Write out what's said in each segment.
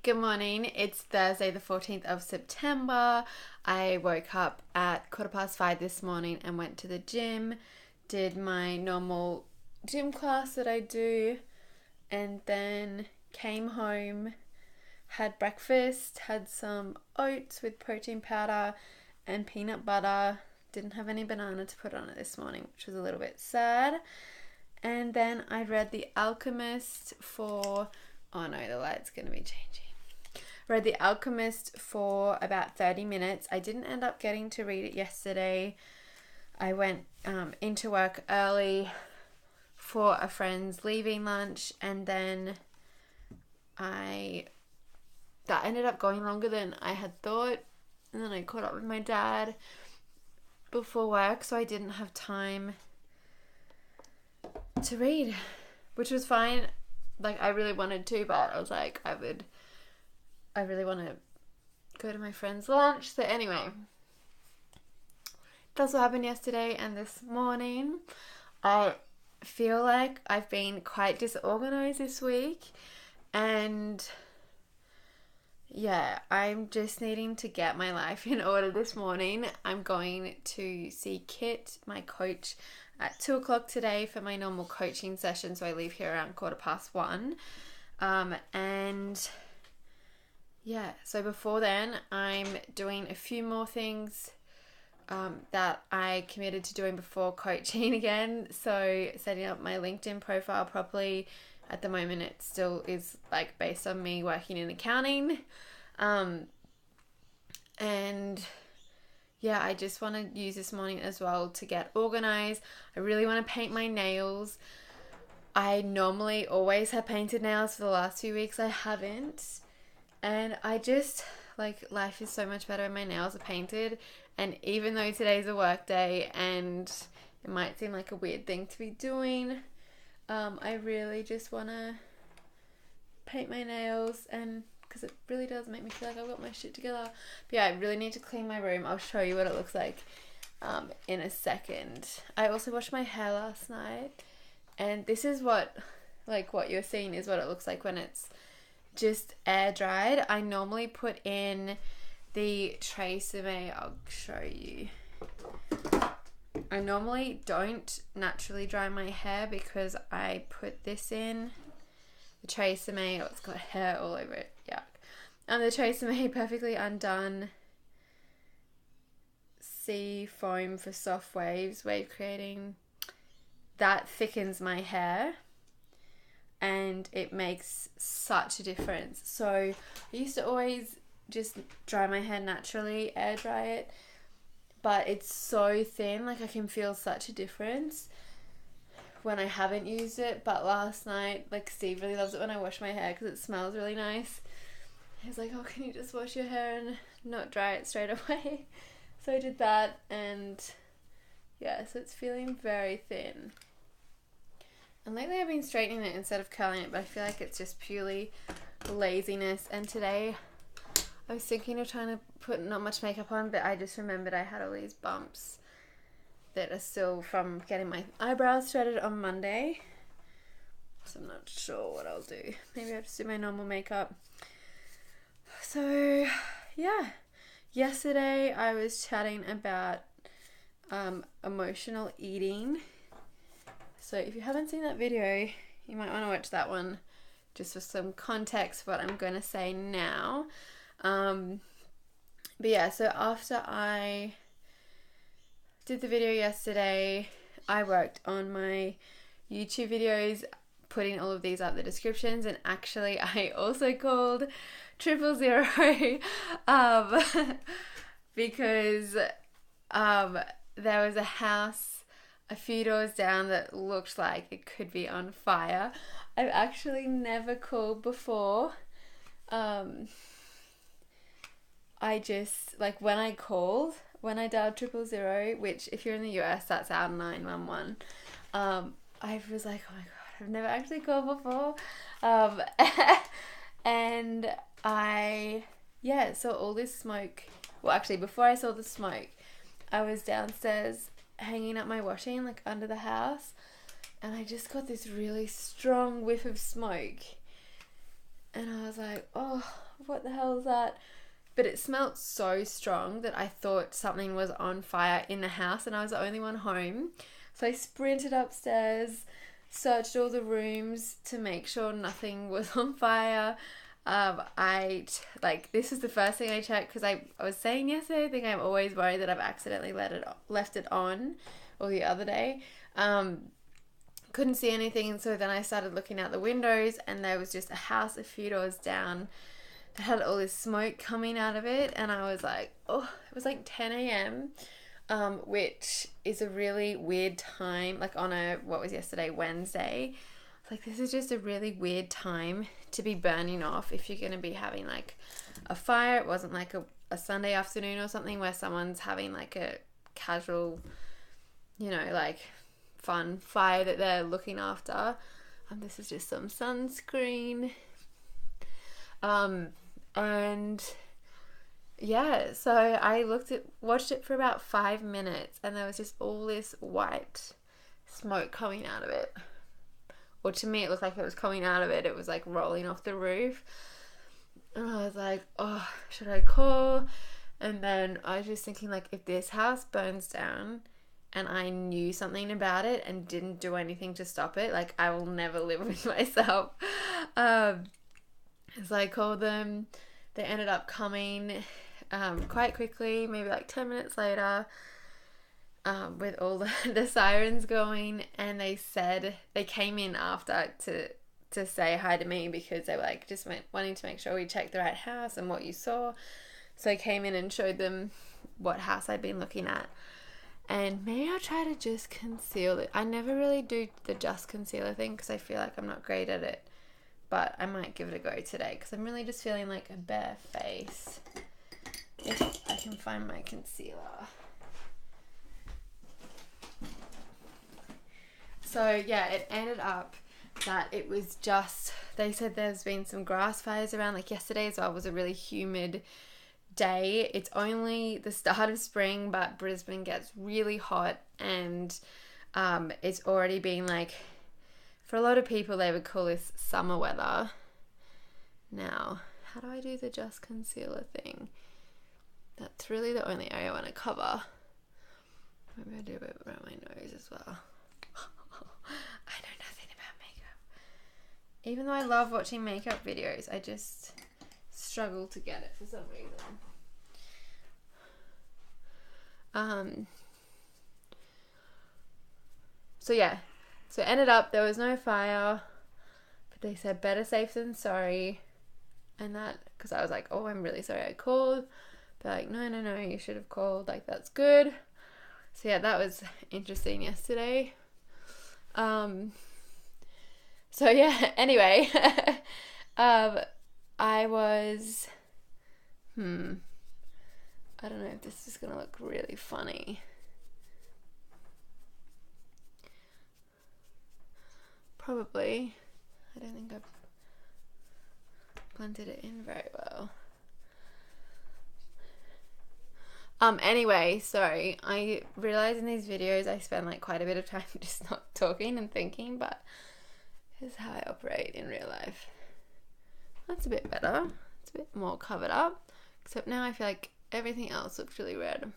Good morning. It's Thursday the 14th of September. I woke up at 5:15 this morning and went to the gym, did my normal gym class that I do, and then came home, had breakfast, had some oats with protein powder and peanut butter. Didn't have any banana to put on it this morning, which was a little bit sad. And then I read The Alchemist for... Oh no, the light's going to be changing. Read The Alchemist for about 30 minutes. I didn't end up getting to read it yesterday. I went into work early for a friend's leaving lunch, and then that ended up going longer than I had thought, and then I caught up with my dad before work, so I didn't have time to read, which was fine. Like, I really wanted to, but I was like, I really want to go to my friend's lunch. So anyway, that's what happened yesterday and this morning. I feel like I've been quite disorganized this week, and yeah, I'm just needing to get my life in order this morning. I'm going to see Kit, my coach, at 2 o'clock today for my normal coaching session. So I leave here around 1:15. And yeah, so before then, I'm doing a few more things that I committed to doing before coaching again. So setting up my LinkedIn profile properly. At the moment, it still is like based on me working in accounting. And yeah, I just want to use this morning as well to get organized. I really want to paint my nails. I normally always have painted nails. For the last few weeks I haven't. And I just, like, life is so much better when my nails are painted. And even though today's a work day and it might seem like a weird thing to be doing, I really just want to paint my nails, and because it really does make me feel like I've got my shit together. But yeah, I really need to clean my room. I'll show you what it looks like in a second. I also washed my hair last night, and this is what you're seeing is what it looks like when it's just air dried. I normally put in the Tresemme. I'll show you. I normally don't naturally dry my hair because I put this in. The Tresemme, it's got hair all over it. Yuck. And the Tresemme Perfectly Undone Sea Foam for Soft Waves, wave creating. That thickens my hair, and it makes such a difference. So I used to always just dry my hair naturally, air dry it, but it's so thin, like I can feel such a difference when I haven't used it. But last night, like, Steve really loves it when I wash my hair because it smells really nice. He's like, oh, can you just wash your hair and not dry it straight away? So I did that, and yeah, so it's feeling very thin. And lately I've been straightening it instead of curling it, but I feel like it's just purely laziness. And today I was thinking of trying to put not much makeup on, but I just remembered I had all these bumps that are still from getting my eyebrows threaded on Monday. So I'm not sure what I'll do. Maybe I'll just do my normal makeup. So yeah, yesterday I was chatting about emotional eating. So if you haven't seen that video, you might want to watch that one just for some context for what I'm going to say now. But yeah, so after I did the video yesterday, I worked on my YouTube videos, putting all of these up the descriptions, and actually I also called 000 because there was a house a few doors down that looked like it could be on fire. I've actually never called before. I just, like, when I dialed 000, which if you're in the US, that's our 911. I was like, oh my god, I've never actually called before. And I saw all this smoke. Well, actually, before I saw the smoke, I was downstairs hanging up my washing, like, under the house, and I just got this really strong whiff of smoke, and I was like, oh, what the hell is that? But it smelled so strong that I thought something was on fire in the house and I was the only one home. So I sprinted upstairs, searched all the rooms to make sure nothing was on fire. This is the first thing I checked because I was saying yesterday, I think I'm always worried that I've accidentally left it on, or the other day. Couldn't see anything, and so then I started looking out the windows and there was just a house a few doors down that had all this smoke coming out of it, and I was like, oh, it was like 10 a.m. Which is a really weird time, like on what was yesterday, Wednesday. Like, this is just a really weird time to be burning off if you're going to be having like a fire. It wasn't like a Sunday afternoon or something where someone's having like a casual, like fun fire that they're looking after. This is just some sunscreen. And yeah, so I watched it for about 5 minutes and there was just all this white smoke coming out of it. Or to me, it looked like it was coming out of it. It was like rolling off the roof. And I was like, oh, should I call? And then I was just thinking, like, if this house burns down and I knew something about it and didn't do anything to stop it, like, I will never live with myself. So I called them. They ended up coming quite quickly, maybe like 10 minutes later, with all the sirens going, and they said they came in after to say hi to me because they were like just wanting to make sure we checked the right house and what you saw. So I came in and showed them what house I'd been looking at, and maybe I'll try to just conceal it. I never really do the just concealer thing because I feel like I'm not great at it, but I might give it a go today because I'm really just feeling like a bare face. If I can find my concealer. So yeah, it ended up that it was just, they said there's been some grass fires around, like yesterday as well was a really humid day. It's only the start of spring, but Brisbane gets really hot, and it's already been like, for a lot of people they would call this summer weather. Now, how do I do the just concealer thing? That's really the only area I want to cover. Maybe I do it around my nose as well. I know nothing about makeup. Even though I love watching makeup videos, I just struggle to get it for some reason. So yeah, so it ended up there was no fire, but they said better safe than sorry, and that because I was like, oh, I'm really sorry I called. They're like, no, you should have called. Like, that's good. So yeah, that was interesting yesterday. So yeah, anyway, I was, I don't know if this is going to look really funny. Probably. I don't think I've blended it in very well. Anyway, sorry, I realize in these videos I spend like quite a bit of time just not talking and thinking, but this is how I operate in real life. That's a bit better. It's a bit more covered up, except now I feel like everything else looks really red.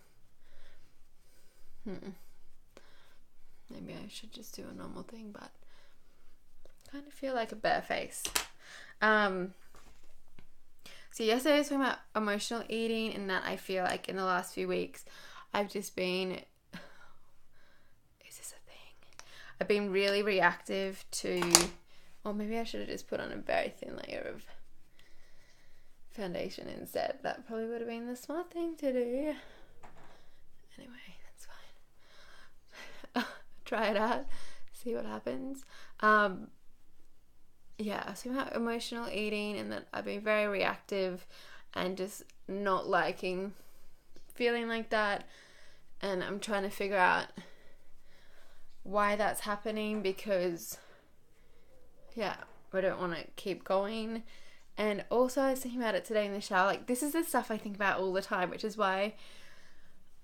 Maybe I should just do a normal thing, but I kind of feel like a bare face. So yesterday I was talking about emotional eating, and that I feel like in the last few weeks I've just been, is this a thing? I've been really reactive to, or maybe I should have just put on a very thin layer of foundation instead. That probably would have been the smart thing to do. Anyway, that's fine. Try it out, see what happens. Yeah, so about emotional eating, and that I've been very reactive and just not liking feeling like that, and I'm trying to figure out why that's happening, because yeah, I don't want to keep going. And also I was thinking about it today in the shower, like this is the stuff I think about all the time, which is why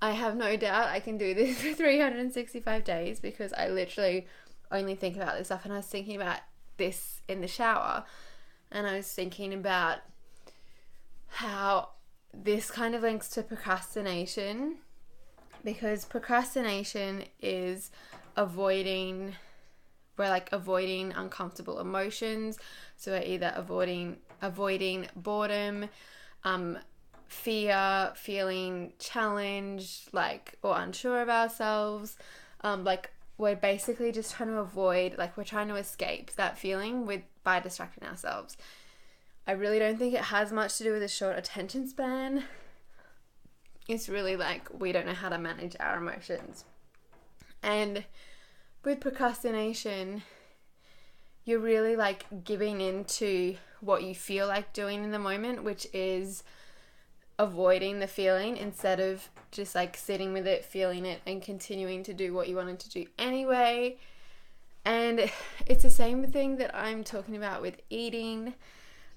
I have no doubt I can do this for 365 days, because I literally only think about this stuff. And I was thinking about this in the shower, and I was thinking about how this kind of links to procrastination, because procrastination is avoiding uncomfortable emotions. So we're either avoiding boredom, fear, feeling challenged, or unsure of ourselves. We're basically just trying to avoid, we're trying to escape that feeling by distracting ourselves. I really don't think it has much to do with a short attention span. It's really we don't know how to manage our emotions. And with procrastination, you're really giving into what you feel like doing in the moment, which is avoiding the feeling instead of just sitting with it, feeling it, and continuing to do what you wanted to do anyway. And it's the same thing that I'm talking about with eating,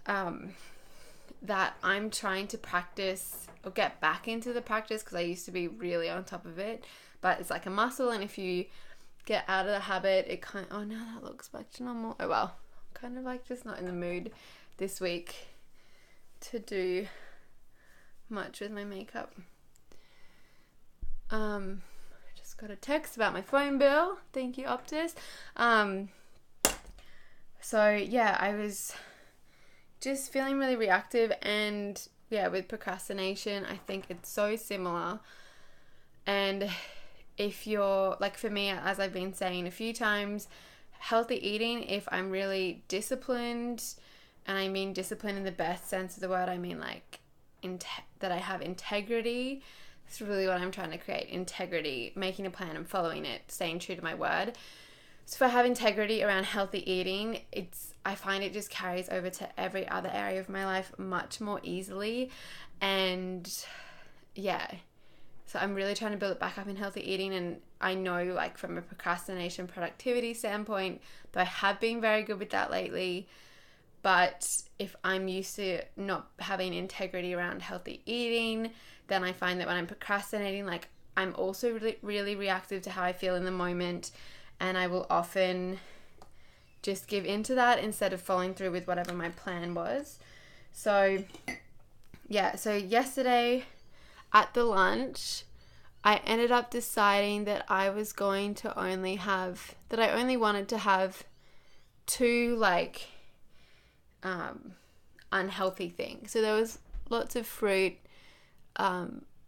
that I'm trying to practice or get back into the practice, because I used to be really on top of it, but it's like a muscle, and if you get out of the habit, it now that looks back to normal. Oh well, kind of just not in the mood this week to do much with my makeup. Just got a text about my phone bill. Thank you, Optus. So yeah, I was just feeling really reactive, and with procrastination, I think it's so similar. And if you're for me, as I've been saying a few times, healthy eating, if I'm really disciplined, and I mean discipline in the best sense of the word, I mean that I have integrity. It's really what I'm trying to create: integrity, making a plan and following it, staying true to my word. So if I have integrity around healthy eating, I find it just carries over to every other area of my life much more easily. And so I'm really trying to build it back up in healthy eating. And I know from a procrastination productivity standpoint, though I have been very good with that lately, but if I'm used to not having integrity around healthy eating, then I find that when I'm procrastinating, I'm also really, really reactive to how I feel in the moment, and I will often just give into that instead of following through with whatever my plan was. So yesterday at the lunch, I ended up deciding that I only wanted to have two unhealthy things. So there was lots of fruit,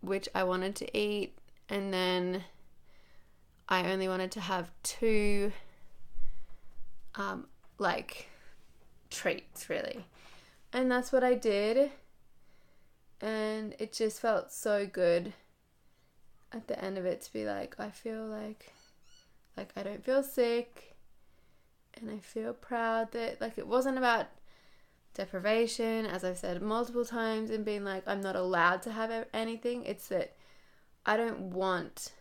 which I wanted to eat, and then I only wanted to have two treats, really. And that's what I did, and it just felt so good at the end of it to be I feel like I don't feel sick, and I feel proud that it wasn't about deprivation, as I've said multiple times, and being I'm not allowed to have anything. It's that I don't want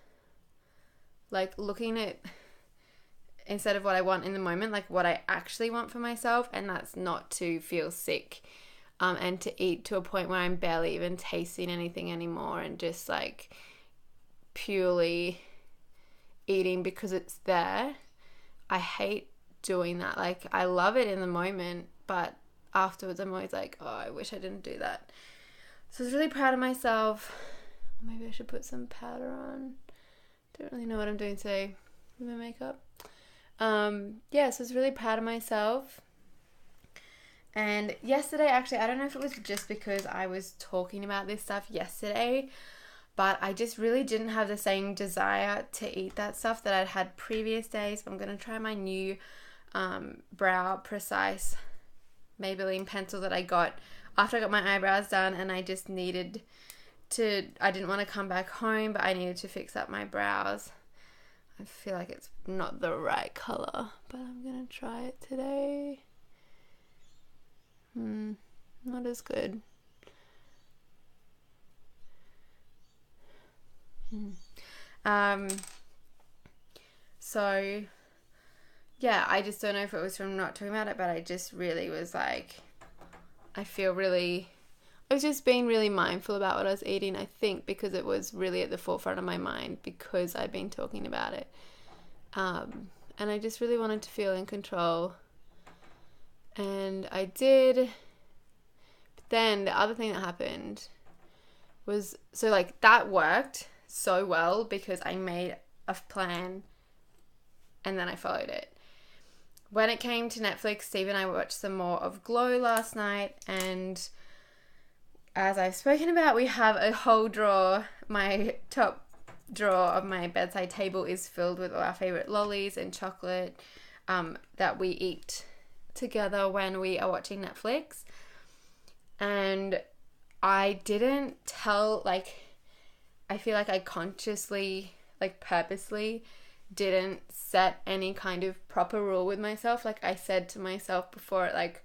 looking at, instead of what I want in the moment, what I actually want for myself, and that's not to feel sick, and to eat to a point where I'm barely even tasting anything anymore, and just purely eating because it's there. I hate doing that. I love it in the moment, but afterwards I'm always I wish I didn't do that. So I was really proud of myself. Maybe I should put some powder on. Don't really know what I'm doing today with my makeup. So I was really proud of myself. And yesterday, actually, I don't know if it was just because I was talking about this stuff yesterday, but I just really didn't have the same desire to eat that stuff that I'd had previous days. I'm going to try my new Brow Precise Maybelline pencil that I got after I got my eyebrows done, and I just needed to, I didn't want to come back home, but I needed to fix up my brows. I feel like it's not the right color, but I'm going to try it today. Not as good. So yeah, I just don't know if it was from not talking about it, but I just really was I was just being really mindful about what I was eating, I think, because it was really at the forefront of my mind because I'd been talking about it. And I just really wanted to feel in control. And I did. But then the other thing that happened was, so like that worked so well because I made a plan and then I followed it. When it came to Netflix, Steve and I watched some more of Glow last night, and as I've spoken about, we have a whole drawer. My top drawer of my bedside table is filled with all our favorite lollies and chocolate that we eat together when we are watching Netflix. And I didn't tell, like, I feel like I consciously, like purposely didn't set any kind of proper rule with myself. Like I said to myself before, like,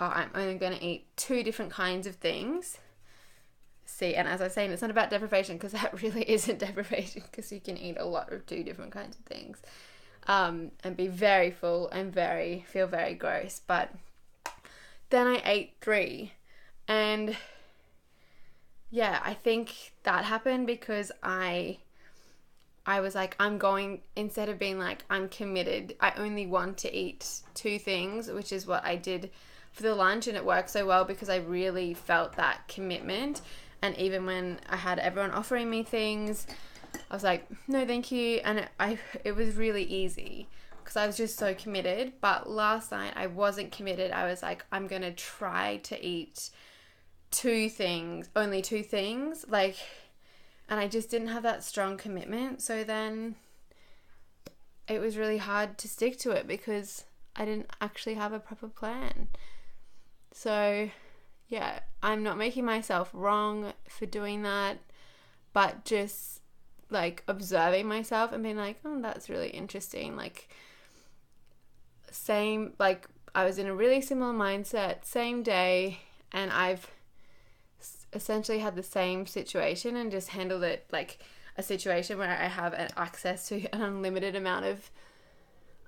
oh, I'm only going to eat 2 different kinds of things. See, and as I was saying, it's not about deprivation, because that really isn't deprivation, because you can eat a lot of 2 different kinds of things and be very full and feel very gross. But then I ate 3, and yeah, I think that happened because I was like, instead of being like, I'm committed, I only want to eat 2 things, which is what I did for the lunch, and it worked so well because I really felt that commitment. And even when I had everyone offering me things, I was like, no thank you, and it was really easy because I was just so committed. But last night I wasn't committed. I was like, I'm gonna try to eat 2 things, only 2 things, like, and I just didn't have that strong commitment. So then it was really hard to stick to it because I didn't actually have a proper plan. So yeah, I'm not making myself wrong for doing that, but just like observing myself and being like, oh, that's really interesting. Like, same, like I was in a really similar mindset, same day, and I've essentially had the same situation and just handled it like a situation where I have access to an unlimited amount of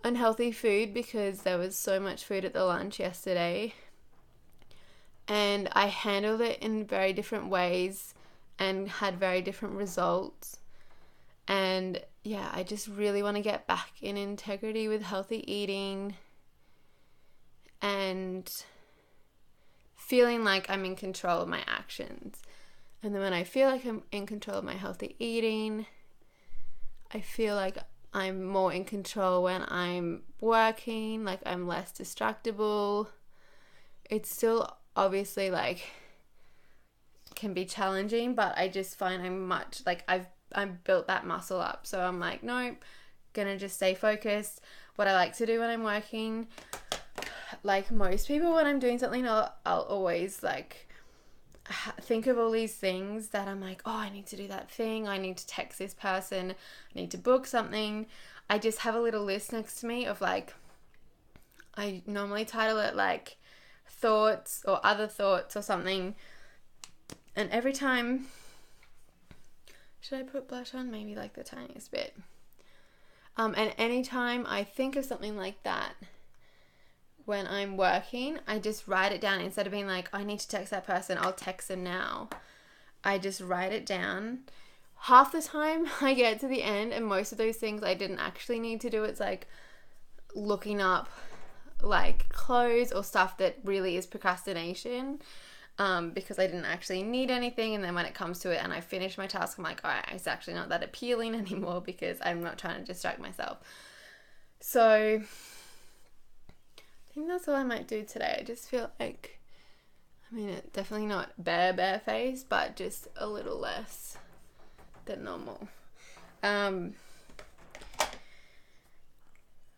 unhealthy food because there was so much food at the lunch yesterday, and I handled it in very different ways and had very different results. And yeah, I just really want to get back in integrity with healthy eating and feeling like I'm in control of my actions. And then when I feel like I'm in control of my healthy eating, I feel like I'm more in control when I'm working, like I'm less distractible. It's still obviously like can be challenging, but I just find I'm much like I've built that muscle up. So I'm like, nope, gonna just stay focused. What I like to do when I'm working, like most people, when I'm doing something, I'll always like think of all these things that I'm like, oh, I need to do that thing, I need to text this person, I need to book something. I just have a little list next to me of like, I normally title it like thoughts or other thoughts or something, and every time, should I put blush on? Maybe like the tiniest bit. And anytime I think of something like that when I'm working, I just write it down. Instead of being like, I need to text that person, I'll text them now, I just write it down. Half the time I get to the end and most of those things I didn't actually need to do. It's like looking up like clothes or stuff that really is procrastination, because I didn't actually need anything. And then when it comes to it and I finish my task, I'm like, all right, it's actually not that appealing anymore because I'm not trying to distract myself. So I think that's all I might do today. I just feel like, I mean, it's definitely not bare face, but just a little less than normal.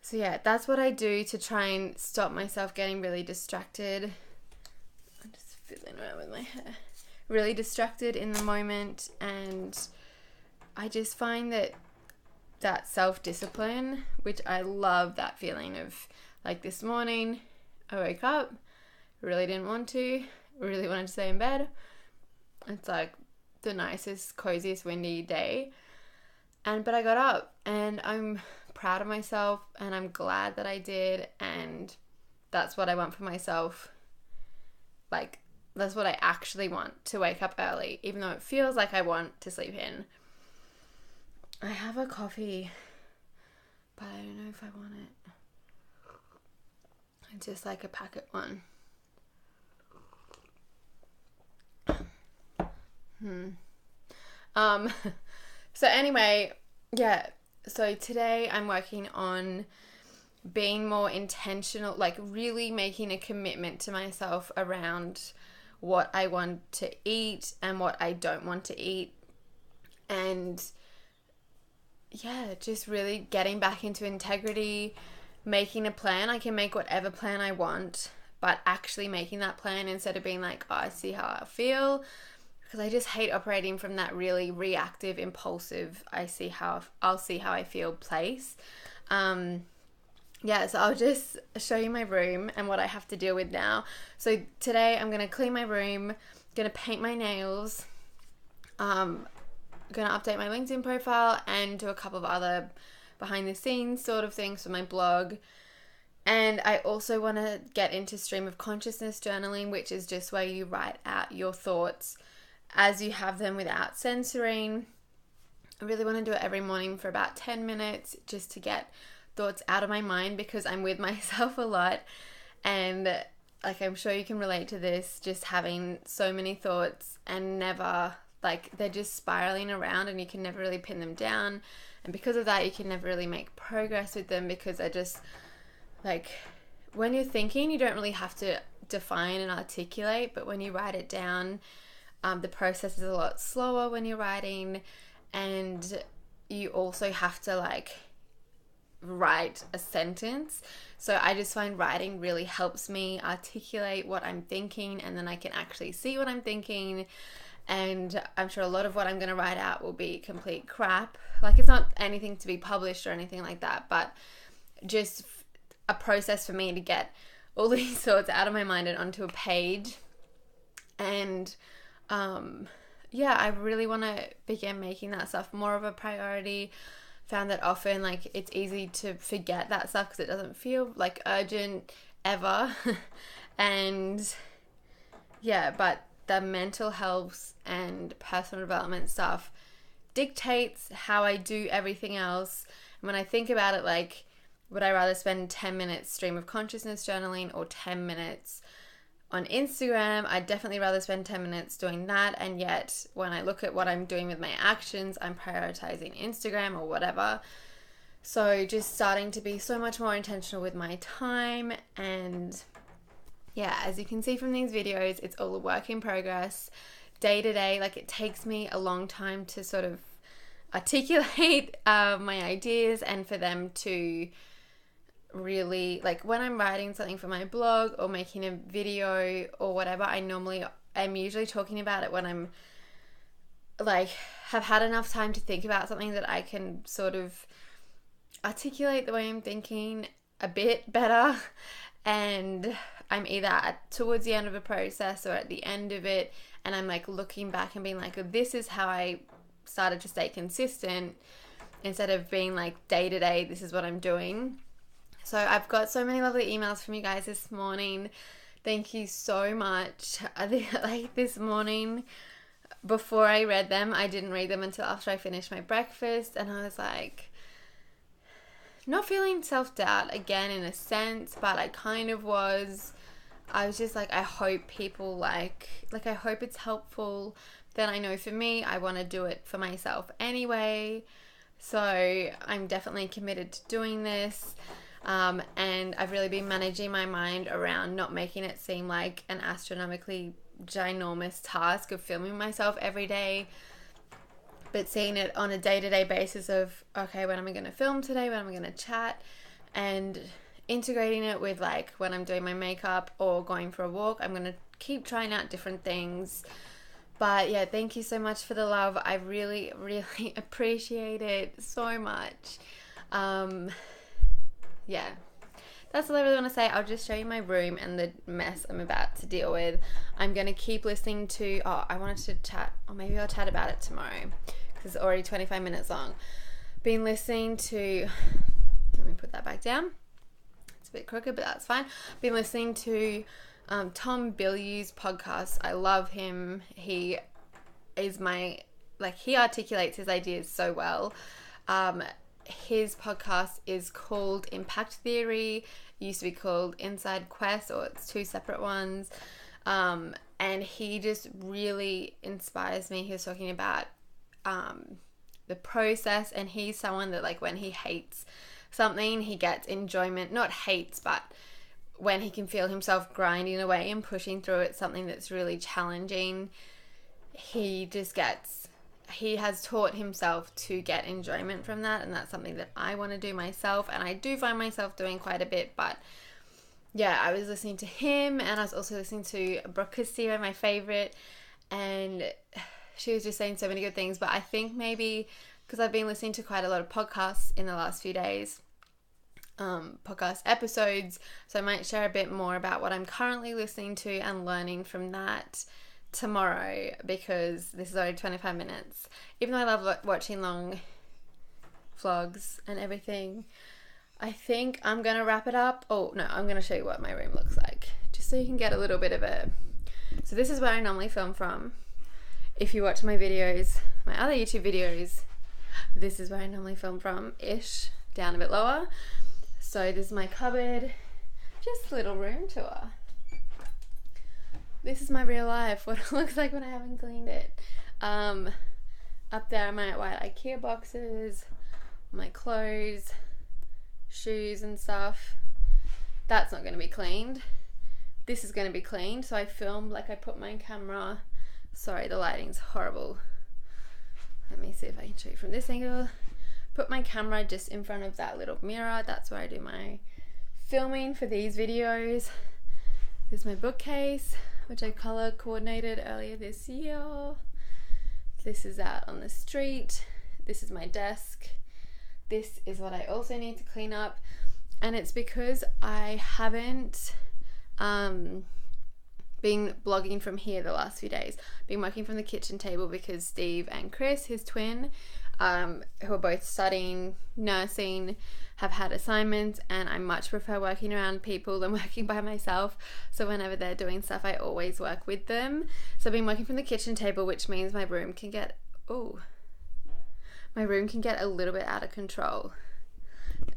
So yeah, that's what I do to try and stop myself getting really distracted. I'm just fiddling around with my hair. Really distracted in the moment, and I just find that self-discipline, which I love that feeling of, like this morning, I woke up, really didn't want to, really wanted to stay in bed. It's like the nicest, coziest, windy day. But I got up and I'm proud of myself and I'm glad that I did, and that's what I want for myself. Like, that's what I actually want, to wake up early, even though it feels like I want to sleep in. I have a coffee, but I don't know if I want it. It's just like a packet one. Um, so anyway, yeah. So today I'm working on being more intentional, like really making a commitment to myself around what I want to eat and what I don't want to eat. And yeah, just really getting back into integrity, making a plan. I can make whatever plan I want, but actually making that plan instead of being like, oh, I see how I feel. Because I just hate operating from that really reactive, impulsive, I'll see how I feel place. Yeah, so I'll just show you my room and what I have to deal with now. So today I'm going to clean my room, going to paint my nails, going to update my LinkedIn profile and do a couple of other behind the scenes sort of things for my blog. And I also want to get into stream of consciousness journaling, which is just where you write out your thoughts as you have them without censoring. I really want to do it every morning for about 10 minutes just to get thoughts out of my mind, because I'm with myself a lot, and like I'm sure you can relate to this, just having so many thoughts and never, like, they're just spiraling around and you can never really pin them down, and because of that you can never really make progress with them, because they're just like, when you're thinking you don't really have to define and articulate, but when you write it down, the process is a lot slower when you're writing, and you also have to like write a sentence. So I just find writing really helps me articulate what I'm thinking, and then I can actually see what I'm thinking. And I'm sure a lot of what I'm going to write out will be complete crap. Like, it's not anything to be published or anything like that, but just a process for me to get all these thoughts out of my mind and onto a page. And yeah, I really want to begin making that stuff more of a priority. Found that often, like, it's easy to forget that stuff because it doesn't feel like urgent ever. And yeah, but the mental health and personal development stuff dictates how I do everything else. And when I think about it, like, would I rather spend 10 minutes stream of consciousness journaling or 10 minutes on Instagram? I'd definitely rather spend 10 minutes doing that. And yet when I look at what I'm doing with my actions, I'm prioritizing Instagram or whatever. So just starting to be so much more intentional with my time. And yeah, as you can see from these videos, it's all a work in progress, day to day. Like, it takes me a long time to sort of articulate my ideas, and for them to really, like, when I'm writing something for my blog or making a video or whatever, I'm usually talking about it when I'm like, have had enough time to think about something that I can sort of articulate the way I'm thinking a bit better. And I'm either towards the end of a process or at the end of it, and I'm like looking back and being like, oh, this is how I started to stay consistent, instead of being like day to day, this is what I'm doing. So I've got so many lovely emails from you guys this morning. Thank you so much. I think, like, this morning, before I read them, I didn't read them until after I finished my breakfast, and I was like, not feeling self-doubt again in a sense, but I kind of was. I was just like, I hope people I hope it's helpful. Then I know for me, I want to do it for myself anyway. So I'm definitely committed to doing this. And I've really been managing my mind around not making it seem like an astronomically ginormous task of filming myself every day, but seeing it on a day-to-day basis of, okay, when am I going to film today? When am I going to chat? And integrating it with, like, when I'm doing my makeup or going for a walk. I'm going to keep trying out different things. But yeah, thank you so much for the love. I really, really appreciate it so much. Yeah, that's all I really want to say. I'll just show you my room and the mess I'm about to deal with. I'm going to keep listening to, I wanted to chat, or maybe I'll chat about it tomorrow, because it's already 25 minutes long. Been listening to, let me put that back down. It's a bit crooked, but that's fine. Been listening to Tom Bilyeu's podcast. I love him. He is he articulates his ideas so well. His podcast is called Impact Theory. It used to be called Inside Quest, or it's two separate ones. and he just really inspires me. He was talking about the process, and he's someone that, like, when he hates something, he gets enjoyment. Not hates, but when he can feel himself grinding away and pushing through it, something that's really challenging, he has taught himself to get enjoyment from that, and that's something that I want to do myself, and I do find myself doing quite a bit. But yeah, I was listening to him, and I was also listening to Brooke Castillo, my favorite, and she was just saying so many good things. But I think maybe because I've been listening to quite a lot of podcasts in the last few days, podcast episodes, so I might share a bit more about what I'm currently listening to and learning from that tomorrow, because this is only 25 minutes. Even though I love watching long vlogs and everything, I think I'm going to wrap it up. Oh, no, I'm going to show you what my room looks like, just so you can get a little bit of a... So this is where I normally film from. If you watch my videos, my other YouTube videos, this is where I normally film from-ish, down a bit lower. So this is my cupboard, just a little room tour. This is my real life, what it looks like when I haven't cleaned it. Up there are my white IKEA boxes, my clothes, shoes and stuff. That's not going to be cleaned. This is going to be cleaned. So I filmed, like, I put my camera, sorry, the lighting's horrible. Let me see if I can show you from this angle. Put my camera just in front of that little mirror. That's where I do my filming for these videos. This is my bookcase, which I color coordinated earlier this year. This is out on the street. This is my desk. This is what I also need to clean up, and it's because I haven't been blogging from here the last few days. Been working from the kitchen table because Steve and Chris, his twin, who are both studying nursing, have had assignments, and I much prefer working around people than working by myself. So whenever they're doing stuff, I always work with them. So I've been working from the kitchen table, which means my room can get a little bit out of control.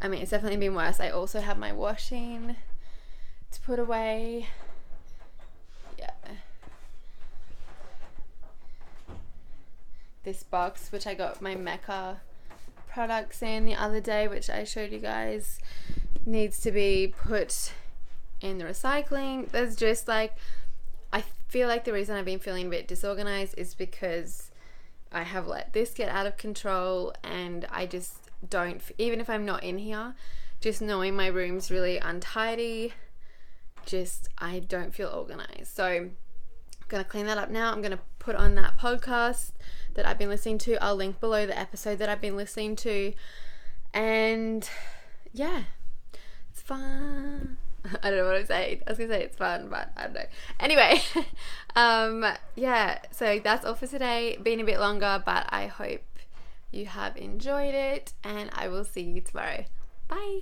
I mean, it's definitely been worse. I also have my washing to put away. Yeah. This box, which I got my Mecca products in the other day, which I showed you guys, needs to be put in the recycling. There's just, like, I feel like the reason I've been feeling a bit disorganized is because I have let this get out of control, and I just don't, even if I'm not in here, just knowing my room's really untidy, just, I don't feel organized. So I'm gonna clean that up now. I'm gonna put on that podcast that I've been listening to. I'll link below the episode that I've been listening to, and yeah, it's fun. I don't know what I'm saying. I was gonna say it's fun, but I don't know. Anyway, yeah, so that's all for today. Been a bit longer, but I hope you have enjoyed it, and I will see you tomorrow. Bye.